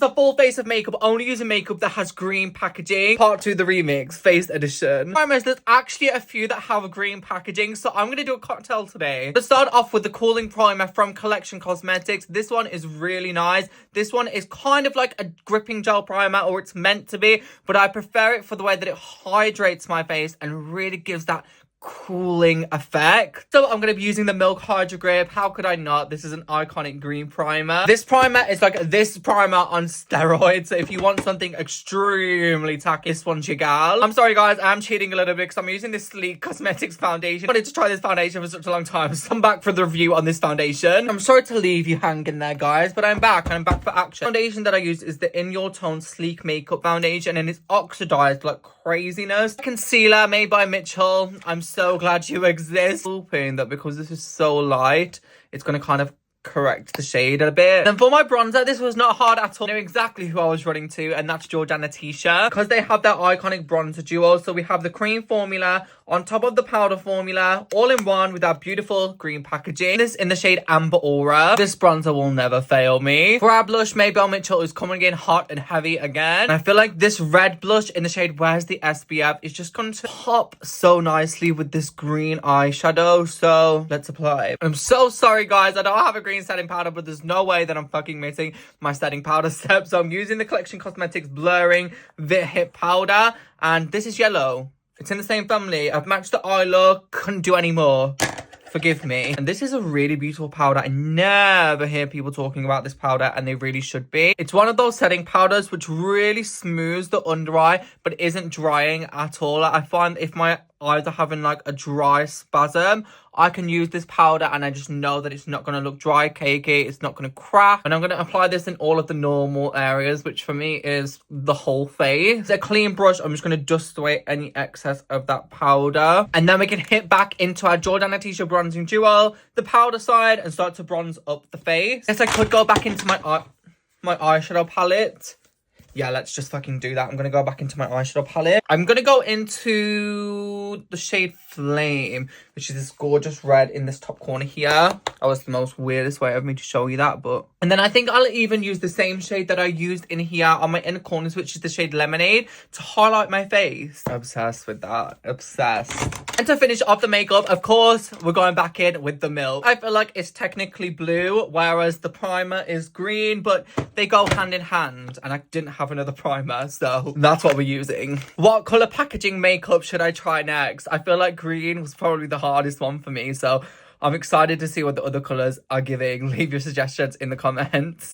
The full face of makeup, only using makeup that has green packaging. Part 2, the remix, face edition. Primers, there's actually a few that have a green packaging, so I'm going to do a cocktail today. Let's start off with the Cooling Primer from Collection Cosmetics. This one is really nice. This one is kind of like a gripping gel primer, or it's meant to be, but I prefer it for the way that it hydrates my face and really gives that cooling effect. So I'm going to be using the Milk Hydro Grip. How could I not? This is an iconic green primer. This primer is like this primer on steroids. So if you want something extremely tacky, this one's your gal. I'm sorry guys, I'm cheating a little bit because I'm using this Sleek Cosmetics foundation. I wanted to try this foundation for such a long time, so I'm back for the review on this foundation. I'm sorry to leave you hanging there guys, but I'm back and I'm back for action. The foundation that I use is the In Your Tone Sleek Makeup Foundation, and it's oxidized like craziness. Concealer made by Mitchell. I'm so glad you exist. Hoping that because this is so light, it's going to kind of correct the shade a bit. And for my bronzer, this was not hard at all. I knew exactly who I was running to, and that's Jordana Tisha, because they have that iconic bronzer duo. So we have the cream formula on top of the powder formula, all in one with that beautiful green packaging. This in the shade Amber Aura. This bronzer will never fail me. For our blush, Maybelline Mitchell is coming in hot and heavy again. And I feel like this red blush in the shade Where's the SPF is just going to pop so nicely with this green eyeshadow. So let's apply. I'm so sorry guys, I don't have a green setting powder, but there's no way that I'm fucking missing my setting powder step. So I'm using the Collection Cosmetics Blurring Vit Hit Powder, and this is yellow. It's in the same family. I've matched the eye look. Couldn't do any more. Forgive me. And this is a really beautiful powder. I never hear people talking about this powder, and they really should be. It's one of those setting powders which really smooths the under eye, but isn't drying at all. I find if my eyes are having like a dry spasm, I can use this powder and I just know that it's not going to look dry cakey, it's not going to crack. And I'm going to apply this in all of the normal areas, which for me is the whole face. It's a clean brush. I'm just going to dust away any excess of that powder, and then we can hit back into our Jordana Tisha bronzing duo, the powder side, and start to bronze up the face. Yes, I could go back into my eyeshadow palette. Yeah, let's just fucking do that. I'm going to go back into my eyeshadow palette. I'm going to go into the shade Flame, which is this gorgeous red in this top corner here. That was the most weirdest way of me to show you that, but... And then I think I'll even use the same shade that I used in here on my inner corners, which is the shade Lemonade, to highlight my face. Obsessed with that. Obsessed. And to finish off the makeup, of course, we're going back in with the Milk. I feel like it's technically blue, whereas the primer is green, but they go hand in hand, and I didn't have another primer, so that's what we're using. What colour packaging makeup should I try next? I feel like green was probably the hardest one for me, so I'm excited to see what the other colours are giving. Leave your suggestions in the comments.